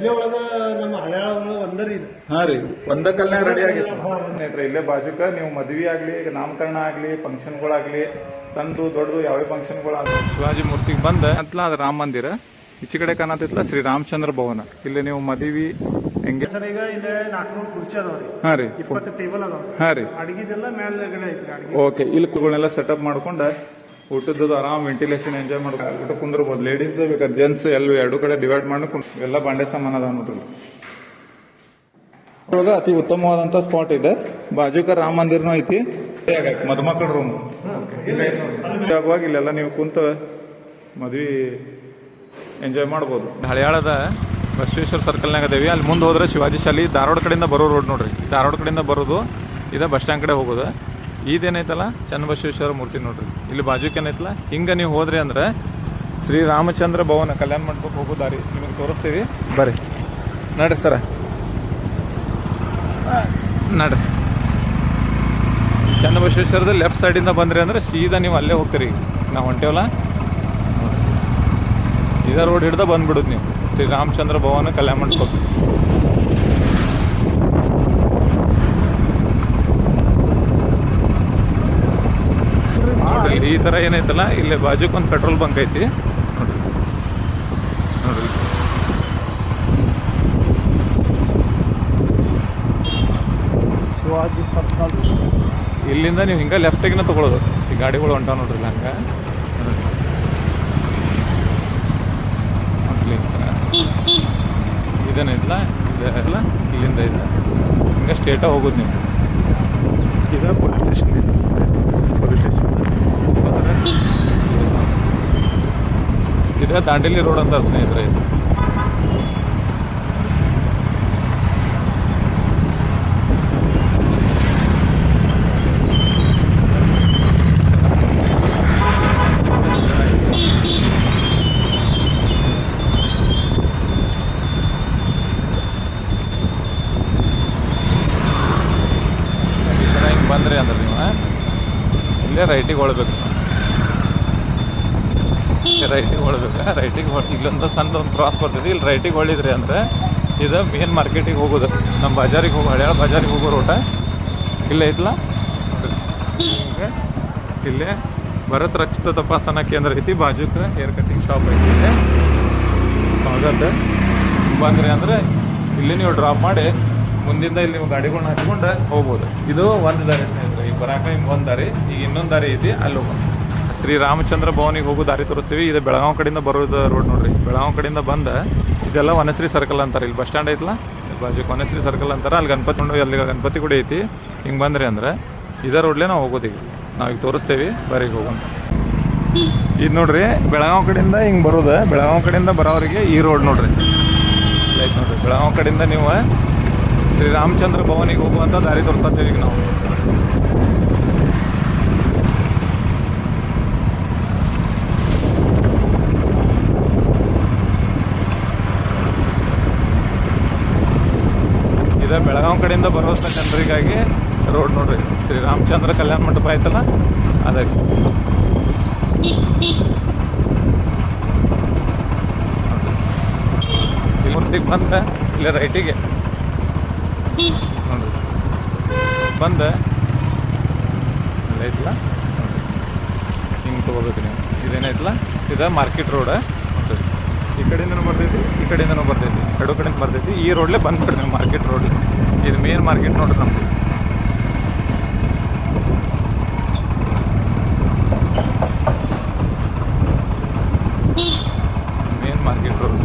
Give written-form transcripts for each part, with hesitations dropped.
ಇಲ್ಲೇ ಒಳಗ ನಮ್ಮ ಹಳ್ಯಾಳ ಒಳಗ ಒಂದರಿ ಇದು. ಹಾ ರೀ, ಒಂದ ಕಲ್ನಾಗ ರೆಡಿ ಆಗಿತ್ತು. ಇಲ್ಲೇ ಬಾಜುಕ ನೀವು ಮದ್ವಿ ಆಗ್ಲಿ, ನಾಮಕರಣ ಆಗ್ಲಿ, ಫಂಕ್ಷನ್ಗಳಾಗ್ಲಿ, ಸಣ್ಣದು ದೊಡ್ಡದು ಯಾವ್ಯಾವ ಫಂಕ್ಷನ್ಗಳಾಗ್ಲಿ ಶಿವಾಜಿ ಮೂರ್ತಿಗೆ ಬಂದ ಅಂತಲ ಅದು ರಾಮ ಮಂದಿರ. ಈಚೆ ಕಡೆ ಕಾಣತಿತ್ಲ ಶ್ರೀ ರಾಮಚಂದ್ರ ಭವನ. ಇಲ್ಲಿ ನೀವು ಮದ್ವಿ ಹೆಂಗೆ ಸರ್ ಈಗ ಇಲ್ಲೇ 400 ಕುರ್ಚಿ ಅದಾವ್ರಿ. ಹಾ ರೀ, 20 ಟೇಬಲ್ ಅದಾವ. ಹಾ ರೀ, ಅಡಿಗೆದೆಲ್ಲ ಮೇಲ್ಗಡೆ ಐತ್ರಿ ಅಡಿಗೆ. ಓಕೆ, ಇಲ್ಲಿ ಸೆಟಪ್ ಮಾಡ್ಕೊಂಡ ಊಟದ್ದು ಆರಾಮ್ ವೆಂಟಿಲೇಷನ್ ಎಂಜಾಯ್ ಮಾಡ್ಕೊಂಡು ಊಟ ಕುಂದಿರ್ಬೋದು. ಲೇಡೀಸ್ ಬೇಕಾದ್ರೆ ಜೆಂಟ್ಸ್ ಎರಡು ಕಡೆ ಡಿವೈಡ್ ಮಾಡ್ಕೊಂಡು ಎಲ್ಲ ಬಾಂಡೆ ಸಾಮಾನು ಅದಾವ ನೋಡ್ರಿ. ಇವಾಗ ಅತಿ ಉತ್ತಮವಾದಂತ ಸ್ಪಾಟ್ ಇದೆ. ಬಾಜುಕ ರಾಮ ಮಂದಿರನೂ ಐತಿ, ಮದುಮಕ್ಕಳ ರೂಮ್. ಆಗುವಾಗ ಇಲ್ಲೆಲ್ಲ ನೀವು ಕುಂತ ಮದ್ವಿ ಎಂಜಾಯ್ ಮಾಡ್ಬೋದು. ಹಳೆಯಾಳದ ಬಸವೇಶ್ವರ ಸರ್ಕಲ್ನಾಗ ಅದೇವಿ. ಅಲ್ಲಿ ಮುಂದೆ ಹೋದ್ರೆ ಶಿವಾಜಿ ಶಾಲಿ. ಧಾರವಾಡ ಕಡೆಯಿಂದ ಬರೋ ರೋಡ್ ನೋಡ್ರಿ. ಧಾರವಾಡ ಕಡೆಯಿಂದ ಬರೋದು ಇದೆ, ಬಸ್ ಸ್ಟ್ಯಾಂಡ್ ಕಡೆ ಹೋಗೋದು. ಇದೇನೈತಲ್ಲ ಚನ್ನಬಸವೇಶ್ವರ ಮೂರ್ತಿ ನೋಡ್ರಿ. ಇಲ್ಲಿ ಬಾಜುಕ್ ಏನೈತಲ್ಲ, ಹಿಂಗೆ ನೀವು ಹೋದ್ರಿ ಅಂದ್ರೆ ಶ್ರೀ ರಾಮಚಂದ್ರ ಭವನ ಕಲ್ಯಾಣ ಮಂಟಪಕ್ಕೆ ಹೋಗೋ ದಾರಿ ನಿಮಗೆ ತೋರಿಸ್ತೀವಿ. ಬರ್ರಿ, ನಡ್ರಿ ಸರ, ನಡ್ರಿ. ಚನ್ನಬಸವೇಶ್ವರದ ಲೆಫ್ಟ್ ಸೈಡಿಂದ ಬಂದ್ರಿ ಅಂದ್ರೆ ಸೀದಾ ನೀವು ಅಲ್ಲೇ ಹೋಗ್ತೀರಿ. ನಾವು ಹೊಂಟೇವಲ್ಲ, ಇದೇ ರೋಡ್ ಹಿಡ್ದ ಬಂದ್ಬಿಡುದು ನೀವು ಶ್ರೀ ರಾಮಚಂದ್ರ ಭವನ ಕಲ್ಯಾಣ ಮಂಟಪಕ್ಕೆ. ನೋಡ್ರಿ, ಈ ತರ ಏನೈತಲ್ಲ, ಇಲ್ಲಿ ಬಾಜುಕ್ ಒಂದು ಪೆಟ್ರೋಲ್ ಬಂಕ್ ಐತಿ ನೋಡ್ರಿ. ನೋಡ್ರಿ, ಶಿವಾಜಿ ಸರ್ಕಲ್. ಇಲ್ಲಿಂದ ನೀವು ಹಿಂಗ ಲೆಫ್ಟಿಗೆ ತಗೊಳ್ಳೋದು. ಈ ಗಾಡಿಗಳು ಹೊಂಟಾವ ನೋಡ್ರಿ ಹಂಗ. ಇದೇನೈತಲ್ಲ, ಇದೆಲ್ಲ ಇಲ್ಲಿಂದ ಇದೆ ಹಿಂಗ ಸ್ಟೇಟ ಹೋಗೋದು ನೀವು. ಇದು ಪೊಲೀಸ್ ಸ್ಟೇಷನ್ ಇದೆ. ಪೊಲೀಸ್ ಸ್ಟೇಷನ್ ಇದು ದಾಂಡೇಲಿ ರೋಡ್ ಅಂತ ಸ್ನೇಹಿತರೆ. ಇದು ಬಂದ್ರಿ ಅಂದ್ರೆ ನೀವು ಇಲ್ಲೇ ರೈಟಿಗೆ ಹೊಳ್ಬೇಕು. ರೈಟಿಗೆ ಇಲ್ಲೊಂದು ಸಣ್ಣ ಒಂದು ಕ್ರಾಸ್ ಬರ್ತದೆ. ಇಲ್ಲಿ ರೈಟಿಗೆ ಹೊಳಿದ್ರಿ ಅಂದರೆ ಇದು ಮೇನ್ ಮಾರ್ಕೆಟಿಗೆ ಹೋಗೋದು. ನಮ್ಮ ಬಜಾರಿಗೆ ಹೋಗೋ, ಹಳ್ಯಾಳ ಬಜಾರಿಗೆ ಹೋಗೋ ರೋಟ ಇಲ್ಲೇ ಐತಲ್ಲ. ನಿಮಗೆ ಇಲ್ಲೇ ಭರತ್ ರಕ್ಷಿತ ತಪಾಸಣಾ ಕೇಂದ್ರ ಐತಿ. ಬಾಜುಕ ಹೇರ್ ಕಟಿಂಗ್ ಶಾಪ್ ಐತಿ. ಆಗತ್ತೆ ಬಂದ್ರಿ ಅಂದರೆ ಇಲ್ಲಿ ನೀವು ಡ್ರಾಪ್ ಮಾಡಿ ಮುಂದಿಂದ ಇಲ್ಲಿ ನೀವು ಗಾಡಿಗಳನ್ನ ಹಚ್ಕೊಂಡು ಹೋಗ್ಬೋದು. ಇದು ಒಂದು ದಾರಿ ಸ್ನೇಹಿತರೆ. ಈಗ ಬರಾಕ ಹಿಂಗೆ ಒಂದು ದಾರಿ, ಈಗ ಇನ್ನೊಂದು ದಾರಿ ಐತಿ, ಅಲ್ಲಿ ಹೋಗೋಣ. ಶ್ರೀ ರಾಮಚಂದ್ರ ಭವನಿಗೆ ಹೋಗೋ ದಾರಿ ತೋರಿಸ್ತೀವಿ. ಇದು ಬೆಳಗಾವಿ ಕಡೆಯಿಂದ ಬರೋದು ರೋಡ್ ನೋಡ್ರಿ. ಬೆಳಗಾವಿ ಕಡೆಯಿಂದ ಬಂದ ಇದೆಲ್ಲ ವನಶ್ರೀ ಸರ್ಕಲ್ ಅಂತಾರೆ. ಇಲ್ಲಿ ಬಸ್ ಸ್ಟ್ಯಾಂಡ್ ಐತಲ್ಲ, ಬಾಜು ವನಶ್ರೀ ಸರ್ಕಲ್ ಅಂತಾರೆ. ಅಲ್ಲಿ ಗಣಪತಿ ನೋಡಿ, ಅಲ್ಲಿ ಗಣಪತಿ ಗುಡಿ ಐತಿ. ಹಿಂಗೆ ಬಂದ್ರಿ ಅಂದ್ರೆ ಇದೇ ರೋಡ್ಲೇ ನಾವು ಹೋಗೋದು. ಈಗ ನಾವೀಗ ತೋರಿಸ್ತೇವೆ, ಬರೀ ಹೋಗೋಣ. ಇದು ನೋಡ್ರಿ, ಬೆಳಗಾವಿ ಕಡೆಯಿಂದ ಹಿಂಗೆ ಬರೋದು. ಬೆಳಗಾವಿ ಕಡೆಯಿಂದ ಬರೋರಿಗೆ ಈ ರೋಡ್ ನೋಡ್ರಿ ಆಯ್ತು ನೋಡ್ರಿ. ಬೆಳಗಾವಿ ಕಡೆಯಿಂದ ನೀವು ಶ್ರೀ ರಾಮಚಂದ್ರ ಭವನಿಗೆ ಹೋಗುವಂಥ ದಾರಿ ತೋರಿಸ್ತೀವಿ ಈಗ ನಾವು. ಇದು ಬೆಳಗಾವಿ ಕಡೆಯಿಂದ ಬರುವಂಥ ಜನರಿಗಾಗಿ ರೋಡ್ ನೋಡ್ರಿ. ಶ್ರೀ ರಾಮಚಂದ್ರ ಕಲ್ಯಾಣ ಮಂಟಪ ಆಯ್ತಲ್ಲ, ಅದಕ್ಕೆ ಮೂರ್ತಿಗೆ ಬಂದ ಇಲ್ಲೇ ರೈಟಿಗೆ ನೋಡ್ರಿ ಬಂದ ಐತಲ್ಲ, ಹಿಂಗೆ ತೊಗೋಬೇಕು ನೀವು. ಇದೇನೈತಲ್ಲ, ಇದು ಮಾರ್ಕೆಟ್ ರೋಡ್ ನೋಡ್ರಿ. ಈ ಕಡೆಯಿಂದನೂ ಬರ್ತೈತಿ, ಈ ಕಡೆಯಿಂದನೂ ಬರ್ತೈತಿ, ಎರಡು ಕಡೆಯಿಂದ ಬರ್ತೈತಿ. ಈ ರೋಡ್ಲೇ ಬಂದ್ಬಿಡ್ರಿ ನೀವು ಮಾರ್ಕೆಟ್ ರೋಡ್. ಇದು ಮೇನ್ ಮಾರ್ಕೆಟ್ ನೋಡ್ರಿ ನಮ್ದು. Main market road.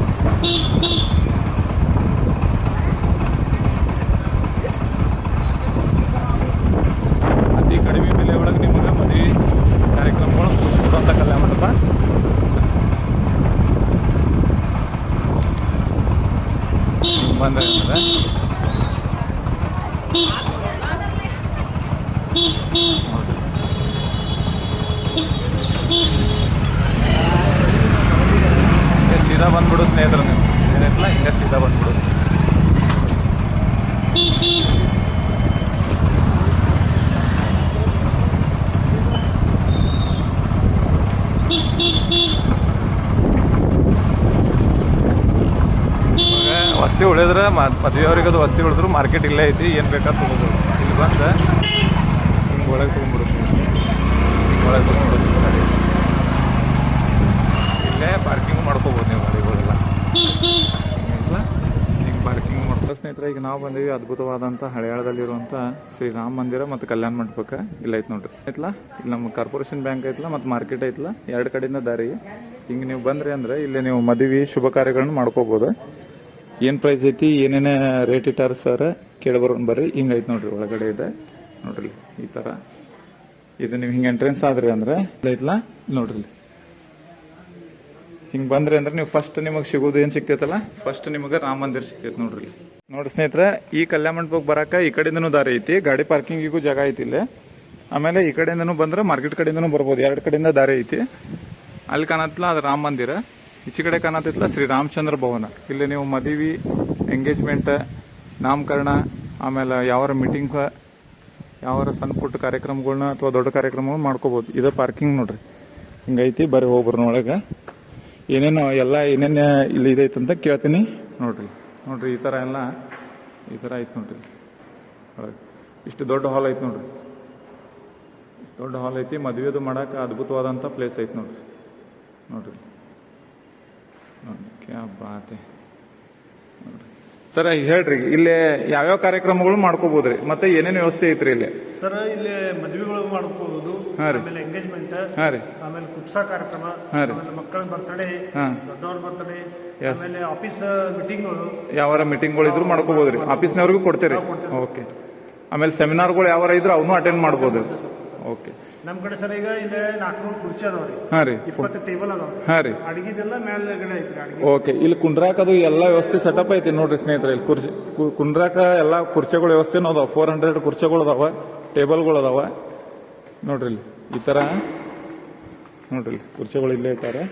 ಅತಿ ಕಡಿಮೆ ಬೆಲೆ ಒಳಗೆ ನಿಮಗೆ ಮದುವೆ ಕಾರ್ಯಕ್ರಮಗಳು ಕೊಡುವಂಥ ಕಲ್ಯಾಣ ಮಂಟಪ. ಬಂದ್ರೆ ಅಂದರೆ ಸೀದಾ ಬಂದ್ಬಿಡು ಸ್ನೇಹಿತರು. ನೀವು ಏನೈತಲ್ಲ ಹಿಂಗೆ ಸೀದಾ ಬಂದ್ಬಿಡು. ವಸ್ತಿ ಉಳಿದ್ರೆ ಮದುವೆಯವ್ರಿಗೆ ಅದು ವಸ್ತಿ ಉಳಿದ್ರು ಮಾರ್ಕೆಟ್ ಇಲ್ಲೇ ಐತಿ, ಏನು ಬೇಕಾದ ತೊಗೋಬೋದು. ಇಲ್ಲಿ ಬಂದು ಹಿಂಗೆ ಒಳಗೆ ತೊಗೊಂಡ್ಬಿಡುತ್ತೆ, ಹಿಂಗೆ ಒಳಗೆ ತೊಗೊಂಡ್ಬಿಡುತ್ತೆ ಗಾಡಿ. ಇಲ್ಲೇ ಪಾರ್ಕಿಂಗ್ ಮಾಡ್ಕೋಬೋದು ನೀವು ಗಾಡಿಗಳೆಲ್ಲ. ಇಲ್ಲ ಹಿಂಗೆ ಪಾರ್ಕಿಂಗ್ ಮಾಡ್ಕೋ. ಸ್ನೇಹಿತರೆ, ಈಗ ನಾವು ಬಂದೀವಿ ಅದ್ಭುತವಾದಂಥ ಹಳೆಯಾಳದಲ್ಲಿರುವಂಥ ಶ್ರೀರಾಮ ಮಂದಿರ ಮತ್ತು ಕಲ್ಯಾಣ ಮಂಟಪಕ್ಕೆ. ಇಲ್ಲ ಐತೆ ನೋಡ್ರಿ, ಐತ್ಲ ಇಲ್ಲಿ ನಮ್ಮ ಕಾರ್ಪೊರೇಷನ್ ಬ್ಯಾಂಕ್ ಐತ್ಲ ಮತ್ತು ಮಾರ್ಕೆಟ್ ಐತ್ಲ, ಎರಡು ಕಡೆಯಿಂದ ದಾರಿ. ಹಿಂಗೆ ನೀವು ಬಂದ್ರಿ ಅಂದರೆ ಇಲ್ಲಿ ನೀವು ಮದುವೆ ಶುಭ ಕಾರ್ಯಗಳನ್ನ ಮಾಡ್ಕೋಬೋದು. ಏನು ಪ್ರೈಸ್ ಐತಿ, ಏನೇನೇ ರೇಟ್ ಇಟ್ಟಾರ ಸರ್ ಕೇಳಿಬರೋಣ ಬರ್ರಿ. ಹಿಂಗೆ ಐತೆ ನೋಡ್ರಿ, ಒಳಗಡೆ ಇದೆ ನೋಡ್ರಿ ಈ ಥರ. ಇದು ನೀವು ಹಿಂಗೆ ಎಂಟ್ರೆನ್ಸ್ ಆದ್ರಿ ಅಂದ್ರೆ ಐತ್ಲ ನೋಡ್ರಿ. ಹಿಂಗೆ ಬಂದ್ರಿ ಅಂದ್ರೆ ನೀವು ಫಸ್ಟ್ ನಿಮಗೆ ಸಿಗೋದು ಏನು ಸಿಗ್ತೈತಲ್ಲ, ಫಸ್ಟ್ ನಿಮಗೆ ರಾಮ ಮಂದಿರ ಸಿಗ್ತೈತೆ ನೋಡ್ರಿ. ನೋಡಿ ಸ್ನೇಹಿತರೆ, ಈ ಕಲ್ಯಾಣ ಮಂಟಪಕ್ಕೆ ಬರಕ್ಕೆ ಈ ಕಡೆಯಿಂದನೂ ದಾರಿ ಐತಿ, ಗಾಡಿ ಪಾರ್ಕಿಂಗಿಗೂ ಜಾಗ ಐತಿ ಇಲ್ಲಿ. ಆಮೇಲೆ ಈ ಕಡೆಯಿಂದನೂ ಬಂದ್ರೆ ಮಾರ್ಕೆಟ್ ಕಡೆಯಿಂದನೂ ಬರ್ಬೋದು, ಎರಡು ಕಡೆಯಿಂದ ದಾರಿ ಐತಿ. ಅಲ್ಲಿ ಕಾಣತ್ತಲ್ಲ ಅದು ರಾಮ ಮಂದಿರ, ಈಚೆ ಕಡೆ ಕಾಣತ್ತಿತ್ತಲ್ಲ ಶ್ರೀ ರಾಮಚಂದ್ರ ಭವನ. ಇಲ್ಲಿ ನೀವು ಮದುವೆ, ಎಂಗೇಜ್ಮೆಂಟ್, ನಾಮಕರಣ, ಆಮೇಲೆ ಯಾವಾರ ಮೀಟಿಂಗ್, ಯಾವಾರ ಸಣ್ಣ ಪುಟ್ಟ ಕಾರ್ಯಕ್ರಮಗಳನ್ನ ಅಥವಾ ದೊಡ್ಡ ಕಾರ್ಯಕ್ರಮಗಳನ್ನ ಮಾಡ್ಕೋಬೋದು. ಇದು ಪಾರ್ಕಿಂಗ್ ನೋಡ್ರಿ, ಹಿಂಗೈತಿ. ಬರ್ರಿ ಹೋಗ್ಬರ್ನ ಒಳಗೆ. ಏನೇನು ಎಲ್ಲ ಏನೇನು ಇಲ್ಲಿ ಇದೈತೆ ಅಂತ ಕೇಳ್ತೀನಿ ನೋಡ್ರಿ. ನೋಡ್ರಿ ಈ ಥರ ಎಲ್ಲ ಈ ಥರ ಐತೆ ನೋಡ್ರಿ ಒಳಗೆ. ಇಷ್ಟು ದೊಡ್ಡ ಹಾಲ್ ಐತೆ ನೋಡ್ರಿ, ಇಷ್ಟು ದೊಡ್ಡ ಹಾಲ್ ಐತಿ. ಮದುವೆದು ಮಾಡೋಕೆ ಅದ್ಭುತವಾದಂಥ ಪ್ಲೇಸ್ ಐತೆ ನೋಡ್ರಿ. ನೋಡ್ರಿ ನೋಡಿ, ಕ್ಯಾ ಬಾತೆ ನೋಡ್ರಿ. ಸರ್ ಹೇಳ್ರಿ, ಇಲ್ಲಿ ಯಾವ್ಯಾವ ಕಾರ್ಯಕ್ರಮಗಳು ಮಾಡ್ಕೋಬಹುದ್ರಿ, ಮತ್ತೆ ಏನೇನು ವ್ಯವಸ್ಥೆ ಐತ್ರಿ ಇಲ್ಲಿ? ಸರ್ ಇಲ್ಲಿ ಮದುವೆಗಳು ಮಾಡ್ಕೋಬಹುದು, ಹಾ ರೀ. ಆಮೇಲೆ ಎಂಗೇಜ್ಮೆಂಟ್, ಹಾ ರೀ, ಆಮೇಲೆ ಕುಪ್ಸ ಕಾರ್ಯಕ್ರಮ, ಹಾ ರೀ, ಆಮೇಲೆ ಮಕ್ಕಳ ಬರ್ತಡೇ, ಹಾ, ದೊಡ್ಡವ್ರ ಬರ್ತಡೇ, Yes. ಆಮೇಲೆ ಆಫೀಸ್ ಮೀಟಿಂಗ್ಗಳು, ಯಾವಾರ ಮೀಟಿಂಗ್ಗಳು ಇದ್ರು ಮಾಡ್ಕೋಬಹುದ್ರಿ. ಆಫೀಸ್ನವ್ರಿಗೂ ಕೊಡ್ತೀರಿ? ಓಕೆ. ಆಮೇಲೆ ಸೆಮಿನಾರ್ಗಳು ಯಾವಾರ ಇದ್ರು ಅವನು ಅಟೆಂಡ್ ಮಾಡ್ಬೋದು. ಓಕೆ. ನಮ್ ಕಡೆ ಸರ್ ಈಗ ಇಲ್ಲಿ 400 ಕುರ್ಚಿ ಅದಾವ್ರಿ, ಹಾ ರೀ, 20 ಟೇಬಲ್ ಅದಾವ್ರಿ, ಹಾ ರೀ. ಅಡಿಗೆದೆಲ್ಲ ಮೇಲ್ಗಡೆ ಐತ್ರಿ ಅಡಿಗೆ. ಓಕೆ. ಇಲ್ಲಿ ಕುಂಡ್ರಾಕದು ಎಲ್ಲ ವ್ಯವಸ್ಥೆ ಸೆಟಪ್ ಐತಿ ನೋಡ್ರಿ ಸ್ನೇಹಿತರೆ. ಇಲ್ಲಿ ಕುಂಡ್ರಾಕ ಎಲ್ಲ ಕುರ್ಚಿಗಳ ವ್ಯವಸ್ಥೆನೂ ಅದಾವ. 400 ಕುರ್ಚಿಗಳು ಅದಾವ, ಟೇಬಲ್ಗಳು ಅದಾವ ನೋಡ್ರಿ. ಇಲ್ಲಿ ಈ ಥರ ನೋಡ್ರಿ, ಕುರ್ಚಿಗಳು ಇಲ್ಲೇ ಇರ್ತಾರೆ.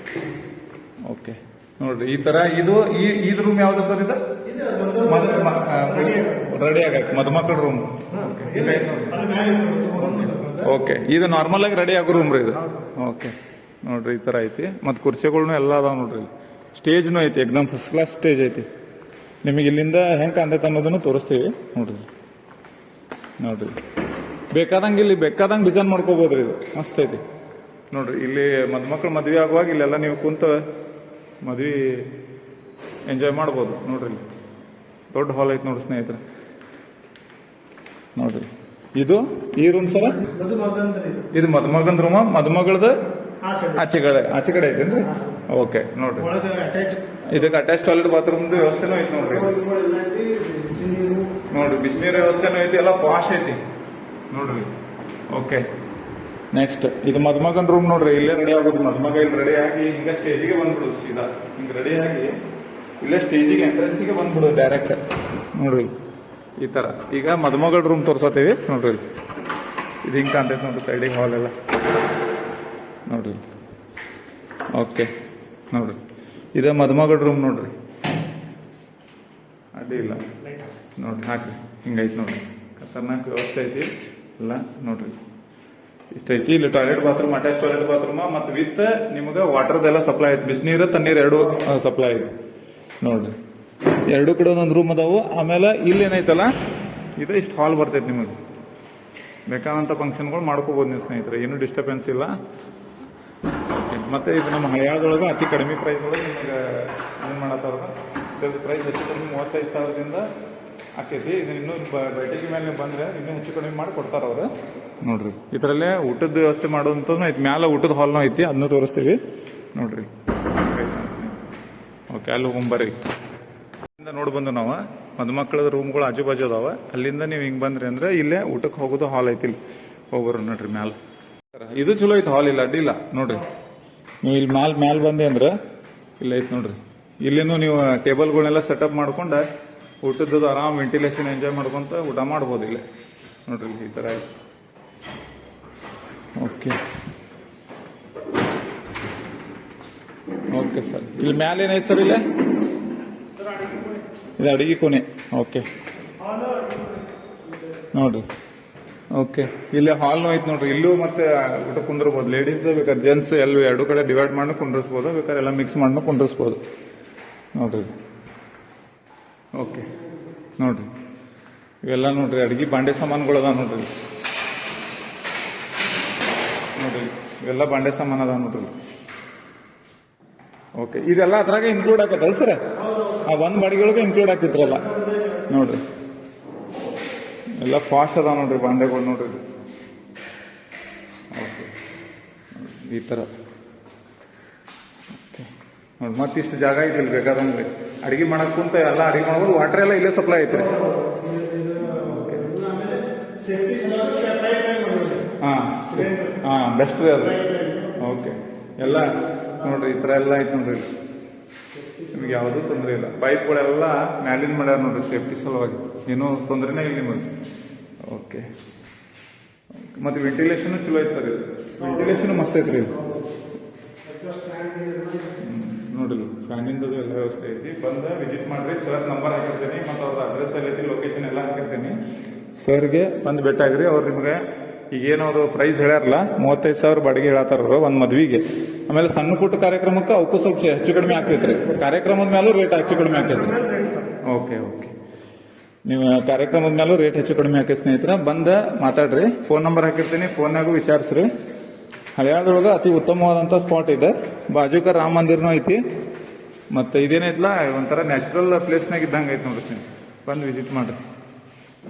ಓಕೆ ನೋಡ್ರಿ ಈ ಥರ. ಇದು ರೂಮ್ ಯಾವ್ದು ಸರ್? ಇದು ರೆಡಿ ಆಗಕ್ಕೆ ಮದುಮಕ್ಕಳ ರೂಮ್. ಓಕೆ. ಇದು ನಾರ್ಮಲ್ ಆಗಿ ರೆಡಿ ಆಗೋ ರೂಮ್ ರೀ ಇದು. ಓಕೆ ನೋಡ್ರಿ ಈ ಥರ ಐತಿ. ಮತ್ತು ಕುರ್ಚಿಗಳ್ನು ಎಲ್ಲ ಅದಾವ ನೋಡ್ರಿ. ಸ್ಟೇಜ್ನು ಐತಿ, ಎಕ್ದಮ್ ಫಸ್ಟ್ ಕ್ಲಾಸ್ ಸ್ಟೇಜ್ ಐತಿ. ನಿಮಗೆ ಇಲ್ಲಿಂದ ಹೆಂಗೆ ಕಾಣ್ತೈತೆ ಅನ್ನೋದನ್ನು ತೋರಿಸ್ತೀವಿ ನೋಡ್ರಿ. ನೋಡ್ರಿ ಬೇಕಾದಂಗೆ ಇಲ್ಲಿ ಬೇಕಾದಂಗೆ ಡಿಸೈನ್ ಮಾಡ್ಕೋಬೋದ್ರಿ. ಇದು ಮಸ್ತ್ ಐತಿ ನೋಡ್ರಿ. ಇಲ್ಲಿ ಮದುಮಕ್ಳು ಮದುವೆ ಆಗುವಾಗ ಇಲ್ಲೆಲ್ಲ ನೀವು ಕುಂತ ಮದುವೆ ಎಂಜಾಯ್ ಮಾಡ್ಬೋದು ನೋಡ್ರಿ. ದೊಡ್ಡ ಹಾಲ್ ಐತಿ ನೋಡ್ರಿ ಸ್ನೇಹಿತರೆ. ನೋಡ್ರಿ ಇದು ಈ ರೂಮ್ ಸರ, ಇದು ಮದುಮಗನ ರೂಮ. ಮದುಮಗಳದ ಆಚೆ ಕಡೆ ಐತೇನ್ರಿ? ಓಕೆ ನೋಡ್ರಿ. ಇದಕ್ಕೆ ಅಟ್ಯಾಚ್ ಟಾಯ್ಲೆಟ್ ಬಾತ್ರೂಮ್ ವ್ಯವಸ್ಥೆನೂ ಐತಿ ನೋಡ್ರಿ. ನೋಡ್ರಿ ಬಿಸಿನೀರ ವ್ಯವಸ್ಥೆನೂ ಐತಿ, ಎಲ್ಲ ವಾಶ್ ಐತಿ ನೋಡ್ರಿ. ಓಕೆ. ನೆಕ್ಸ್ಟ್ ಇದು ಮದುಮಗನ ರೂಮ್ ನೋಡ್ರಿ. ಇಲ್ಲೇ ರೆಡಿ ಆಗೋದು. ಮದುಮಗ ಇಲ್ಲಿ ರೆಡಿ ಆಗಿ ಹಿಂಗ ಸ್ಟೇಜಿಗೆ ಬಂದ್ಬಿಡುದು ಸೀದಾ. ಹಿಂಗೆ ರೆಡಿ ಆಗಿ ಇಲ್ಲೇ ಸ್ಟೇಜಿಗೆ ಎಂಟ್ರೆನ್ಸಿಗೆ ಬಂದ್ಬಿಡುದು ಡೈರೆಕ್ಟ್ ನೋಡ್ರಿ ಈ ಥರ. ಈಗ ಮದುಮಗಳ ರೂಮ್ ತೋರ್ಸತ್ತೀವಿ ನೋಡ್ರಿ. ಇದು ಹಿಂಗೆ ಕಾಣ್ತೈತೆ ನೋಡ್ರಿ ಸೈಡಿಗೆ ಹಾಲ್ ಎಲ್ಲ ನೋಡ್ರಿ. ಓಕೆ ನೋಡ್ರಿ, ಇದು ಮದುಮಗಳ ರೂಮ್ ನೋಡ್ರಿ. ಅಡ್ಡಿ ಇಲ್ಲ ನೋಡ್ರಿ, ಹಾಕಿ ಹಿಂಗೈತಿ ನೋಡ್ರಿ. ಖತರ್ನಾಕ್ ವ್ಯವಸ್ಥೆ ಐತಿ ಎಲ್ಲ ನೋಡ್ರಿ. ಇಷ್ಟೈತಿ. ಇಲ್ಲಿ toilet bathroom, attach toilet bathroom ಮತ್ತು ವಿತ್ ನಿಮಗೆ ವಾಟರ್ದೆಲ್ಲ ಸಪ್ಲೈ ಐತಿ. ಬಿಸಿನೀರು ತಣ್ಣೀರು ಎರಡು ಸಪ್ಲೈ ಐತಿ ನೋಡ್ರಿ. ಎರಡು ಕಡೆ ಒಂದೊಂದು ರೂಮ್ ಅದಾವು. ಆಮೇಲೆ ಇಲ್ಲಿ ಏನೈತಲ್ಲ ಇದು ಇಷ್ಟು ಹಾಲ್ ಬರ್ತೈತಿ. ನಿಮಗೆ ಬೇಕಾದಂಥ ಫಂಕ್ಷನ್ಗಳು ಮಾಡ್ಕೋಬೋದು ನೀವು ಸ್ನೇಹಿತರೆ, ಏನೂ ಡಿಸ್ಟರ್ಬೆನ್ಸ್ ಇಲ್ಲ. ಮತ್ತು ಇದು ನಮ್ಮ ಹಳೆಯಾಳದೊಳಗೆ ಅತಿ ಕಡಿಮೆ ಪ್ರೈಸ್ ಒಳಗೆ ನಿಮಗೆ ಏನು ಮಾಡತ್ತಾರ. ಇದ್ರದ್ದು ಪ್ರೈಸ್ ಹೆಚ್ಚು ಕಡಿಮೆ 35,000ದಿಂದ ಆಕೈತಿ. ಇದು ಇನ್ನೂ ಬೈಟಿಗೆ ಮೇಲೆ ನೀವು ಬಂದರೆ ಇನ್ನೂ ಹೆಚ್ಚು ಕಡಿಮೆ ಮಾಡಿ ಕೊಡ್ತಾರೆ ಅವರು ನೋಡ್ರಿ. ಇದರಲ್ಲೇ ಊಟದ ವ್ಯವಸ್ಥೆ ಮಾಡೋದಂಥದ್ದು ಐತಿ. ಮ್ಯಾಲೆ ಊಟದ ಹಾಲ್ನೂ ಐತಿ, ಅದನ್ನು ತೋರಿಸ್ತೀವಿ ನೋಡ್ರಿ. ಓಕೆ, ಅಲ್ಲಿ ಹೋಗ್ಬರ್ರಿ. ನೋಡಿ ಬಂದು ನಾವು ಮದುಮಕ್ಕಳದ ರೂಮ್ಗಳು ಆಜು ಬಾಜು ಅದಾವ. ಅಲ್ಲಿಂದ ನೀವು ಹಿಂಗೆ ಬಂದ್ರಿ ಅಂದ್ರೆ ಇಲ್ಲೇ ಊಟಕ್ಕೆ ಹೋಗೋದು ಹಾಲ್ ಐತಿ. ಇಲ್ಲಿ ಹೋಗ್ಬರ್ರಿ ನೋಡ್ರಿ ಮ್ಯಾಲ. ಇದು ಚಲೋ ಐತಿ ಹಾಲ್, ಇಲ್ಲ ಅಡ್ಡಿಲ್ಲ ನೋಡ್ರಿ. ನೀವು ಇಲ್ಲಿ ಮ್ಯಾಲ್ ಬಂದೆ ಅಂದ್ರೆ ಇಲ್ಲ ಐತಿ ನೋಡ್ರಿ. ಇಲ್ಲಿನೂ ನೀವು ಟೇಬಲ್ಗಳನ್ನೆಲ್ಲ ಸೆಟಪ್ ಮಾಡ್ಕೊಂಡು ಊಟದ್ದು ಆರಾಮ್ ವೆಂಟಿಲೇಷನ್ ಎಂಜಾಯ್ ಮಾಡ್ಕೊಂತ ಊಟ ಮಾಡ್ಬೋದು ಇಲ್ಲೇ ನೋಡ್ರಿ. ಈ ಥರ ಐತಿ. Okay okay sir. ಇಲ್ಲಿ ಮ್ಯಾಲೆ ಏನೈತೆ ಸರ್? ಇಲ್ಲೇ ಇದು ಅಡಿಗೆ ಕೋಣೆ. ಓಕೆ ನೋಡ್ರಿ. ಓಕೆ, ಇಲ್ಲಿ ಹಾಲ್ನೂ ಐತೆ ನೋಡ್ರಿ. ಇಲ್ಲೂ ಮತ್ತೆ ಊಟ ಕುಂದಿರ್ಬೋದು. ಲೇಡೀಸ್ ಬೇಕಾದ್ರೆ ಜೆಂಟ್ಸ್ ಎಲ್ಲೂ ಎರಡು ಕಡೆ ಡಿವೈಡ್ ಮಾಡಿ ಕುಂಡ್ರಿಸ್ಬೋದು. ಬೇಕಾದ್ರೆ ಎಲ್ಲ ಮಿಕ್ಸ್ ಮಾಡಿ ಕುಂಡ್ರಿಸ್ಬೋದು ನೋಡ್ರಿ. ಓಕೆ ನೋಡ್ರಿ ಇವೆಲ್ಲ ನೋಡ್ರಿ ಅಡ್ಗೆ ಬಾಂಡೆ ಸಾಮಾನುಗಳು ಅದಾವ ನೋಡ್ರಿ ನೋಡ್ರಿ ಇವೆಲ್ಲ ಬಾಂಡೆ ಸಾಮಾನು ಅದಾವ ನೋಡ್ರಿ. ಓಕೆ ಇದೆಲ್ಲ ಅದ್ರಾಗ ಇನ್ಕ್ಲೂಡ್ ಆಗತ್ತಲ್ಲ ಸರ್? ಆ ಒಂದು ಬಾಡಿಗೆಯೊಳಗೆ ಇನ್ಕ್ಲೂಡ್ ಆಗ್ತಿದ್ರಲ್ಲ ನೋಡ್ರಿ. ಎಲ್ಲ ಫಾಸ್ಟ್ ಅದಾವ ನೋಡ್ರಿ ಬಾಂಡೆಗಳು ನೋಡ್ರಿ. ಓಕೆ ಈ ಥರ ಓಕೆ ನೋಡಿ ಮತ್ತಿಷ್ಟು ಜಾಗ ಐತಿಲ್ಲ ಬೇಕಾದಂಗೆ ಅಡಿಗೆ ಮಾಡಕ್ ಕುಂತ ಎಲ್ಲ ಅಡಿಗೆ ಮಾಡ್ಬೋದು. ವಾಟರ್ ಎಲ್ಲ ಇಲ್ಲೇ ಸಪ್ಲೈ ಐತ್ರಿ. ಹಾಂ ಬೆಸ್ಟ್ ರೀ ಅದು. ಓಕೆ ಎಲ್ಲ ನೋಡ್ರಿ ಈ ಥರ ಎಲ್ಲ ಐತೆ ನೋಡ್ರಿ. ನಿಮಗೆ ಯಾವುದೂ ತೊಂದರೆ ಇಲ್ಲ. ಪೈಪ್ಗಳೆಲ್ಲ ಮ್ಯಾಲಿಂದ ಮಾಡ್ಯಾರ ನೋಡ್ರಿ ಸೇಫ್ಟಿ ಸಲುವಾಗಿ. ಏನೂ ತೊಂದರೆನೇ ಇಲ್ಲ ನಿಮಗೆ. ಓಕೆ ಮತ್ತು ವೆಂಟಿಲೇಷನ್ ಚಲೋ ಐತೆ ಸರ್. ಇದು ವೆಂಟಿಲೇಷನ್ ಮಸ್ತ್ ಐತ್ರಿ ಇದು ನೋಡ್ರಿ. ಫ್ಯಾನಿಂದ ಎಲ್ಲ ವ್ಯವಸ್ಥೆ ಐತಿ. ಬಂದ ವಿಸಿಟ್ ಮಾಡ್ರಿ. ಸರ್ ನಂಬರ್ ಹಾಕಿರ್ತೀನಿ ಮತ್ತು ಅವ್ರ ಅಡ್ರೆಸ್ ಎಲ್ಲ ಐತಿ, ಲೊಕೇಶನ್ ಎಲ್ಲ ಹಾಕಿರ್ತೀನಿ. ಸರ್ಗೆ ಬಂದು ಭೇಟಾಗ್ರಿ. ಅವ್ರು ನಿಮಗೆ ಈಗೇನು ಅವರು ಪ್ರೈಸ್ ಹೇಳ್ಯಾರಲ್ಲ 35,000 ಬಾಡಿಗೆ ಹೇಳತ್ತಾರ ಒಂದು ಮದ್ವಿಗೆ. ಆಮೇಲೆ ಸಣ್ಣ ಪುಟ್ಟ ಕಾರ್ಯಕ್ರಮಕ್ಕೆ ಅವಕ್ಕೂ ಸ್ವಲ್ಪ ಹೆಚ್ಚು ಕಡಿಮೆ ಆಗ್ತೈತ್ರಿ. ಕಾರ್ಯಕ್ರಮದ ಮೇಲೂ ರೇಟ್ ಹೆಚ್ಚು ಕಡಿಮೆ ಆಗ್ತೈತ್ರಿ. ಓಕೆ ಓಕೆ ನೀವು ಕಾರ್ಯಕ್ರಮದ ಮೇಲೂ ರೇಟ್ ಹೆಚ್ಚು ಕಡಿಮೆ ಆಕೈತಿ ಸ್ನೇಹಿತರ. ಬಂದ ಮಾತಾಡ್ರಿ. ಫೋನ್ ನಂಬರ್ ಹಾಕಿರ್ತೀನಿ, ಫೋನ್ನಾಗೂ ವಿಚಾರಿಸ್ರಿ. ಹಳೆಯಾಳದೊಳಗೆ ಅತಿ ಉತ್ತಮವಾದಂಥ ಸ್ಪಾಟ್ ಇದೆ. ಬಾಜುಕ ರಾಮ ಮಂದಿರನೂ ಐತಿ. ಮತ್ತು ಇದೇನೈತಲ್ಲ ಒಂಥರ ನ್ಯಾಚುರಲ್ ಪ್ಲೇಸ್ನಾಗ ಇದ್ದಂಗೆ ಐತಿ ನೋಡ್ರಿ. ಬಂದು ವಿಸಿಟ್ ಮಾಡ್ರಿ.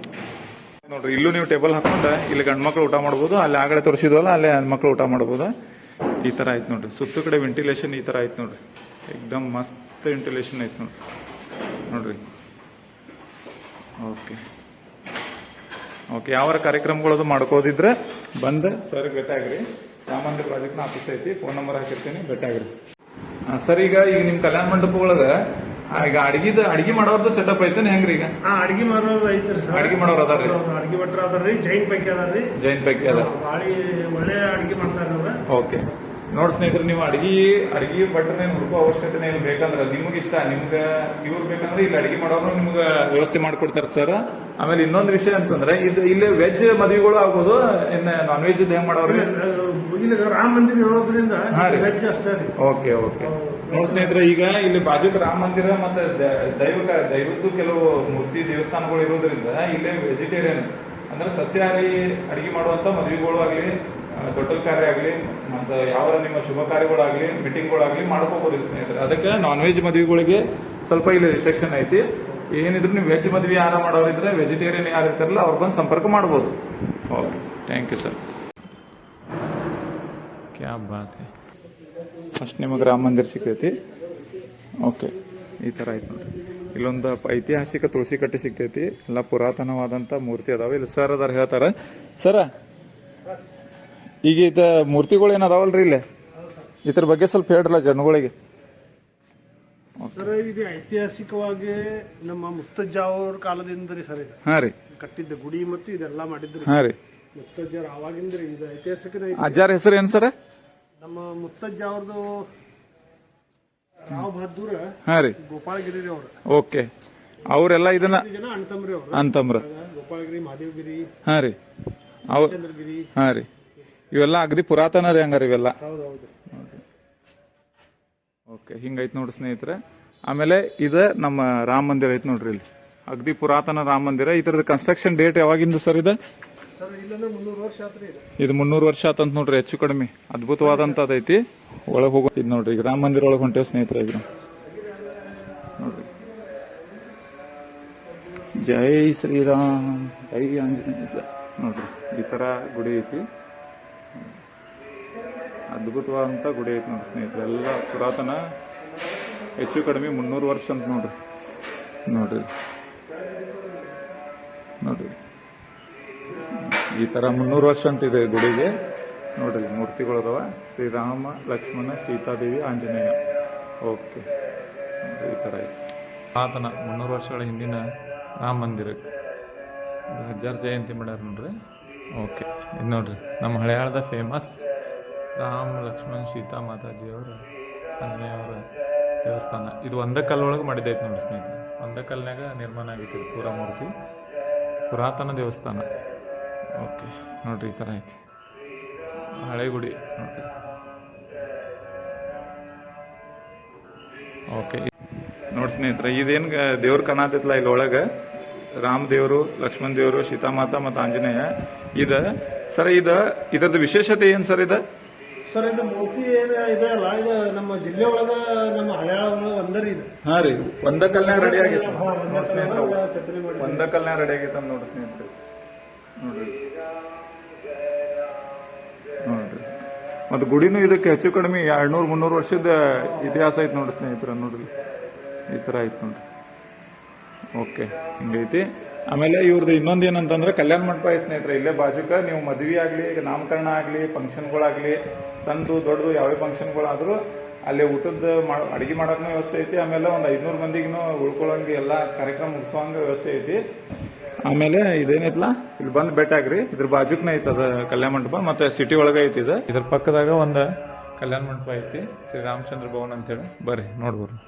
ನೋಡ್ರಿ ಇಲ್ಲೂ ನೀವು ಟೇಬಲ್ ಹಾಕೊಂಡು ಇಲ್ಲಿ ಗಂಡು ಮಕ್ಳು ಊಟ ಮಾಡ್ಬೋದು. ಅಲ್ಲಿ ಆಗಡೆ ತೋರಿಸಿದ್ವಲ್ಲ ಅಲ್ಲೇ ಹೆಣ್ಮಕ್ಳು ಊಟ ಮಾಡ್ಬೋದು. ಈ ಥರ ಐತೆ ನೋಡ್ರಿ. ಸುತ್ತ ಕಡೆ ವೆಂಟಿಲೇಷನ್ ಈ ಥರ ಐತೆ ನೋಡ್ರಿ. ಏಕ್ದಮ್ ಮಸ್ತ್ ವೆಂಟಿಲೇಷನ್ ಐತೆ ನೋಡ್ರಿ. ಓಕೆ ಓಕೆ ಯಾವ ಕಾರ್ಯಕ್ರಮಗಳದು ಮಾಡ್ಕೋದಿದ್ರೆ ಬಂದು ಸರ್ ಭೇಟಾಗ್ರಿ. ರಾಮಂದಿರ ಪ್ರಾಜೆಕ್ಟ್ನ ಆಫೀಸ್ ಐತಿ. ಫೋನ್ ನಂಬರ್ ಹಾಕಿರ್ತೀನಿ, ಭೇಟಾಗ್ರಿ. ಸರ್ ಈಗ ನಿಮ್ಮ ಕಲ್ಯಾಣ ಮಂಟಪ ಒಳಗೆ ಈಗ ಅಡಿಗೆ ಮಾಡೋದು ಸೆಟಪ್ ಐತೆ ಹೆಂಗ್ರಿ? ಈಗ ಅಡಿಗೆ ಮಾಡೋರು ಐತ್ರಿ ಸರ್. ಅಡಿಗೆ ಮಾಡೋರು ಅದಾರ್ರಿ? ಅಡಿಗೆ ಭಟ್ರು ಅದಾರ್ರಿ. ಜೈನ್ ಪೈಕಿ ಅದಾರ್ರಿ. ಜೈನ್ ಪೈಕಿ ಅದ. ಭಾಳ ಒಳ್ಳೆ ಅಡಿಗೆ ಮಾಡ್ತಾರ ಅವ್ರ. ಓಕೆ ನೋಡಿ ಸ್ನೇಹಿತರೆ, ನೀವು ಅಡಿಗೆ ಭಟ್ರನ್ನೇ ಹುಡುಕೋ ಅವಶ್ಯಕತೆ ಇಲ್ಲ. ಬೇಕಂದ್ರೆ ನಿಮ್ಗೆ ಇಷ್ಟ, ನಿಮ್ಗೆ ಇವ್ರು ಬೇಕಂದ್ರೆ ಇಲ್ಲಿ ಅಡಿಗೆ ಮಾಡೋರು ನಿಮ್ಗೆ ವ್ಯವಸ್ಥೆ ಮಾಡ್ಕೊಡ್ತಾರೆ ಸರ್. ಆಮೇಲೆ ಇನ್ನೊಂದು ವಿಷಯ ಅಂತಂದ್ರೆ ಇಲ್ಲಿ ವೆಜ್ ಮದುವೆಗಳು ಆಗ್ಬೋದು, ಇನ್ನು ನಾನ್ ವೆಜ್ ಹೆಂಗ್ ಮಾಡೋರು? ಇಲ್ಲಿ ರಾಮ ಮಂದಿರ ಇರೋದ್ರಿಂದ ವೆಜ್ ಅಷ್ಟೇ ರೀ. ಓಕೆ ಓಕೆ ನೋಡಿ ಸ್ನೇಹಿತರೆ, ಈಗ ಇಲ್ಲಿ ಬಾಜುಕ ರಾಮ ಮಂದಿರ ಮತ್ತೆ ದೈವದ್ದು ಕೆಲವು ಮೂರ್ತಿ ದೇವಸ್ಥಾನಗಳು ಇರೋದ್ರಿಂದ ಇಲ್ಲೇ ವೆಜಿಟೇರಿಯನ್ ಅಂದ್ರೆ ಸಸ್ಯಾಹಾರಿ ಅಡಿಗೆ ಮಾಡುವಂತ ಮದುವೆಗಳು ಆಗ್ಲಿ, ದೊಡ್ಡ ಕಾರ್ಯ ಆಗಲಿ, ಮತ್ತು ಯಾವ ನಿಮ್ಮ ಶುಭ ಕಾರ್ಯಗಳಾಗಲಿ, ಮೀಟಿಂಗ್ಗಳಾಗಲಿ ಮಾಡ್ಕೋಬಹುದು ಸ್ನೇಹಿತರೆ. ಅದಕ್ಕೆ ನಾನ್ ವೆಜ್ ಮದುವೆಗಳಿಗೆ ಸ್ವಲ್ಪ ಇಲ್ಲಿ ರಿಸ್ಟ್ರಿಕ್ಷನ್ ಐತಿ. ಏನಿದ್ರು ನೀವು ವೆಜ್ ಮದುವೆ ಯಾರು ಮಾಡೋರಿದ್ರೆ, ವೆಜಿಟೇರಿಯನ್ ಯಾರು ಇರ್ತಾರಲ್ಲ ಅವ್ರು ಬಂದು ಸಂಪರ್ಕ ಮಾಡ್ಬೋದು. Okay thank you sir. ಕ್ಯಾ ಬಾತ್ ಹೈ. ಫಸ್ಟ್ ನಿಮಗೆ ರಾಮ ಮಂದಿರ ಸಿಗ್ತೈತಿ. ಓಕೆ ಈ ಥರ ಐತೆ ನೋಡ್ರಿ. ಇಲ್ಲೊಂದು ಐತಿಹಾಸಿಕ ತುಳಸಿ ಕಟ್ಟೆ ಸಿಗ್ತೈತಿ. ಎಲ್ಲ ಪುರಾತನವಾದಂಥ ಮೂರ್ತಿ ಅದಾವೆ. ಇಲ್ಲಿ ಸರ್ ಅದಾರ ಹೇಳ್ತಾರ. ಸರ ಈಗ ಇದ ಮೂರ್ತಿಗಳು ಏನದಾವಲ್ರಿ ಇಲ್ಲಿ, ಇದ್ರ ಬಗ್ಗೆ ಸ್ವಲ್ಪ ಹೇಳ್ರಲ್ಲ ಜನಗಳಿಗೆ. ಸರ್ ಇದು ಐತಿಹಾಸಿಕವಾಗಿ ನಮ್ಮ ಮುತ್ತಜ್ಜ ಅವ್ರ ಕಾಲದಿಂದ ರೀ ಸರ್. ಇದು ಹಾ ರೀ ಕಟ್ಟಿದ್ದ ಗುಡಿ ಮತ್ತು ಇದೆಲ್ಲ ಮಾಡಿದ್ರಿ. ಹಾ ರೀ ಮುತ್ತಜ್ಜರ ಅವಾಗಿಂದ ರೀ. ಇದು ಐತಿಹಾಸಿಕ. ಅಜ್ಜಾರ ಹೆಸರು ಏನ್ ಸರ್? ನಮ್ಮ ಮುತ್ತಜ್ಜ ಅವ್ರದ್ದು ರಾವ್ ಬಹದ್ದೂರ್. ಹಾ ರೀ ಗೋಪಾಳಗಿರಿ ಅವ್ರ. ಓಕೆ ಅವರೆಲ್ಲ ಇದನ್ನ ಜನ ಅಣ್ತಂಬ್ರಿ ಅವ್ರು. ಅಂತಂಬ್ರ ಗೋಪಾಳಗಿರಿ, ಮಹಾದೇವಗಿರಿ. ಹಾ ರೀ ಚಂದ್ರಗಿರಿ. ಹಾ ರೀ ಇವೆಲ್ಲ ಅಗದಿ ಪುರಾತನ ರೀ ಹಂಗಾರ ಇವೆಲ್ಲ. ಓಕೆ ಹಿಂಗೈತ್ ನೋಡ್ರಿ ಸ್ನೇಹಿತರೆ. ಆಮೇಲೆ ಇದು ನಮ್ಮ ರಾಮ ಮಂದಿರ ಐತಿ ನೋಡ್ರಿ. ಇಲ್ಲಿ ಅಗದಿ ಪುರಾತನ ರಾಮ ಮಂದಿರ. ಇದ್ರದ್ದು ಕನ್ಸ್ಟ್ರಕ್ಷನ್ ಡೇಟ್ ಯಾವಾಗಿಂದ ಸರ್ ಇದು? ಸರ್ ಇಲ್ಲಂದ್ರೆ 300 ವರ್ಷ ಆತ್ರಿ. ಇದು 300 ವರ್ಷ ಆತಂತ ನೋಡ್ರಿ, ಹೆಚ್ಚು ಕಡಿಮೆ. ಅದ್ಭುತವಾದಂತದೈತಿ. ಒಳಗೆ ಹೋಗೋದು ನೋಡ್ರಿ. ಈಗ ರಾಮ ಮಂದಿರ ಒಳಗೆ ಹೊಂಟೇವ್ ಸ್ನೇಹಿತರೆ. ಈಗ ನೋಡ್ರಿ, ಜೈ ಶ್ರೀರಾಮ್, ಜೈ ಆಂಜನೇಯ ನೋಡ್ರಿ. ಈ ತರ ಗುಡಿ ಐತಿ. ಅದ್ಭುತವಾದಂಥ ಗುಡಿ ಐತಿ ನೋಡ್ರಿ ಸ್ನೇಹಿತರೆ. ಎಲ್ಲ ಪುರಾತನ, ಹೆಚ್ಚು ಕಡಿಮೆ 300 ವರ್ಷ ಅಂತ ನೋಡ್ರಿ. ನೋಡ್ರಿ ನೋಡ್ರಿ ಈ ತರ 300 ವರ್ಷ ಅಂತಿದೆ ಗುಡಿಗೆ. ನೋಡ್ರಿ ಮೂರ್ತಿಗಳು ಅದಾವ. ಶ್ರೀರಾಮ, ಲಕ್ಷ್ಮಣ, ಸೀತಾದೇವಿ, ಆಂಜನೇಯ. ಓಕೆ ಈ ತರ ಐತಿ. ಪುರಾತನ 300 ವರ್ಷಗಳ ಹಿಂದಿನ ರಾಮ ಮಂದಿರಕ್ಕೆ ಹಜಾರ್ ಜಯಂತಿ ಮಾಡ್ಯಾರ ನೋಡ್ರಿ. ಓಕೆ ಇದು ನೋಡ್ರಿ ನಮ್ಮ ಹಳೆಯಾಳದ ಫೇಮಸ್ ರಾಮ್, ಲಕ್ಷ್ಮಣ್, ಸೀತಾ ಮಾತಾಜಿಯವರ, ಆಂಜನೇಯವರ ದೇವಸ್ಥಾನ. ಇದು ಒಂದೇ ಕಲ್ಲೊಳಗೆ ಮಾಡಿದೈತೆ ನೋಡಿ ಸ್ನೇಹಿತರೆ. ಒಂದೇ ಕಲ್ಲಿನಾಗ ನಿರ್ಮಾಣ ಆಗೈತಿ ಪೂರ ಮೂರ್ತಿ. ಪುರಾತನ ದೇವಸ್ಥಾನ. ಓಕೆ ನೋಡ್ರಿ ಈ ಥರ ಐತಿ ಹಳೆ ಗುಡಿ ನೋಡ್ರಿ. ಓಕೆ ನೋಡಿ ಸ್ನೇಹಿತರೆ ಇದೇನು ದೇವ್ರು ಕಾಣತೈತಲ್ಲ ಇಲ್ಲಿ ಒಳಗೆ ರಾಮ ದೇವರು ಲಕ್ಷ್ಮಣ್ ದೇವರು ಸೀತಾಮಾತಾ ಮತ್ತು ಆಂಜನೇಯ ಇದ ಸರ್ ಇದರದ್ದು ವಿಶೇಷತೆ ಏನು ಸರ್ ಇದು? ಸರ್ ಇದು ಮೂರ್ತಿ ಏನ್ ಇದೆ ಅಲ್ಲ ಇದು ನಮ್ಮ ಜಿಲ್ಲೆ ಒಳಗ ನಮ್ಮ ಹಳ್ಯಾಳ ಒಳಗ ಒಂದರಿ ಇದು. ಹಾ ರೀ ಒಂದ ಕಲ್ನ್ಯಾಗ ರೆಡಿ ಆಗಿತ್ತು ಸ್ನೇಹಿತರೆ, ಕೆತ್ತನೆ ಮಾಡಿ ಒಂದ ಕಲ್ನ್ಯಾಗ ರೆಡಿ ಆಗೈತೆ ನೋಡಿ ಸ್ನೇಹಿತರೆ. ನೋಡ್ರಿ ನೋಡ್ರಿ ಮತ್ತು ಗುಡಿನೂ ಇದಕ್ಕೆ ಹೆಚ್ಚು ಕಡಿಮೆ 200-300 ವರ್ಷದ ಇತಿಹಾಸ ಐತೆ ನೋಡ್ರಿ ಸ್ನೇಹಿತರೆ. ನೋಡ್ರಿ ಈ ಥರ ಐತೆ ನೋಡ್ರಿ. ಓಕೆ ಹಿಂಗೈತಿ. ಆಮೇಲೆ ಇವ್ರದ್ದು ಇನ್ನೊಂದು ಏನಂತಂದ್ರೆ ಕಲ್ಯಾಣ ಮಂಟಪ ಐತೆ ಸ್ನೇಹಿತರೆ. ಇಲ್ಲೇ ಬಾಜುಕ ನೀವು ಮದ್ವೆ ಆಗಲಿ ನಾಮಕರಣ ಆಗಲಿ ಫಂಕ್ಷನ್ಗಳಾಗಲಿ ಸಣ್ಣದು ದೊಡ್ಡದು ಯಾವೇ ಫಂಕ್ಷನ್ಗಳಾದರೂ ಅಲ್ಲೇ ಊಟದ ಅಡುಗೆ ಮಾಡೋಕ್ಕೂ ವ್ಯವಸ್ಥೆ ಐತಿ. ಆಮೇಲೆ ಒಂದು 500 ಮಂದಿಗೂ ಉಳ್ಕೊಳ್ಳೋಂಗೆ ಎಲ್ಲ ಕಾರ್ಯಕ್ರಮ ಮುಗಿಸೋಂಗೆ ವ್ಯವಸ್ಥೆ ಐತಿ. ಆಮೇಲೆ ಇದೇನೈತಲ್ಲ ಇಲ್ಲಿ ಬಂದು ಭೇಟಿ ಆಗ್ರಿ. ಇದ್ರ ಬಾಜುಕ್ನ ಐತಿ ಅದ ಕಲ್ಯಾಣ ಮಂಟಪ, ಮತ್ತೆ ಸಿಟಿ ಒಳಗೆ ಐತಿ ಇದು. ಇದ್ರ ಪಕ್ಕದಾಗ ಒಂದು ಕಲ್ಯಾಣ ಮಂಟಪ ಐತಿ, ಶ್ರೀ ರಾಮಚಂದ್ರ ಭವನ್ ಅಂತೇಳಿ. ಬರ್ರಿ ನೋಡ್ಬರ್ರಿ.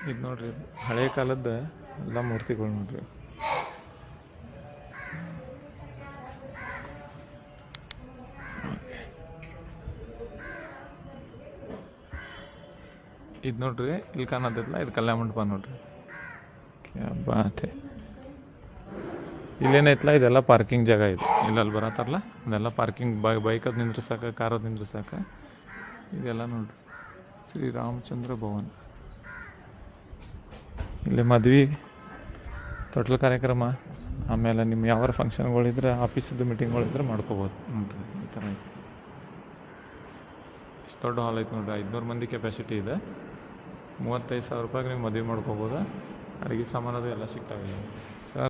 ಇದು ನೋಡ್ರಿ ಹಳೆ ಕಾಲದ ಎಲ್ಲ ಮೂರ್ತಿಗಳು ನೋಡ್ರಿ. ಇದು ನೋಡ್ರಿ ಇಲ್ಲಿ ಕಾಣತೈತಲ್ಲ ಇದು ಕಲ್ಯಾಣ ಮಂಟಪ ನೋಡ್ರಿ. ಕ್ಯಾ ಬಾತ್ ಹೈ. ಇಲ್ಲೇನೈತಲ್ಲ ಇದೆಲ್ಲ ಪಾರ್ಕಿಂಗ್ ಜಾಗ ಇದೆ. ಇಲ್ಲಲ್ಲಿ ಬರತ್ತಾರಲ್ಲ ಅದೆಲ್ಲ ಪಾರ್ಕಿಂಗ್ ಬೈಕ್ ಅದು ನಿಂದ್ರಸಾಕ ಕಾರ್ ಅದು ನಿಂದ್ರಸಾಕ ಇದೆಲ್ಲ ನೋಡ್ರಿ. ಶ್ರೀ ರಾಮಚಂದ್ರ ಭವನ್. ಇಲ್ಲಿ ಮದ್ವೆ ತೊಟ್ಲ ಕಾರ್ಯಕ್ರಮ ಆಮೇಲೆ ನಿಮ್ಮ ಯಾವ ಫಂಕ್ಷನ್ಗಳಿದ್ರೆ ಆಫೀಸದ್ದು ಮೀಟಿಂಗ್ಗಳಿದ್ರೆ ಮಾಡ್ಕೋಬೋದು ನೋಡ್ರಿ. ಈ ಥರ ಐತೆ. ಇಷ್ಟು ದೊಡ್ಡ ಹಾಲ್ ಐತೆ ನೋಡ್ರಿ. 500 ಮಂದಿ ಕೆಪಾಸಿಟಿ ಇದೆ. 35,000 ರೂಪಾಯಿಗೆ ನೀವು ಮದುವೆ ಮಾಡ್ಕೋಬೋದು. ಅಡುಗೆ ಸಾಮಾನು ಅದು ಎಲ್ಲ ಸಿಗ್ತಾವೆ ಸರ್.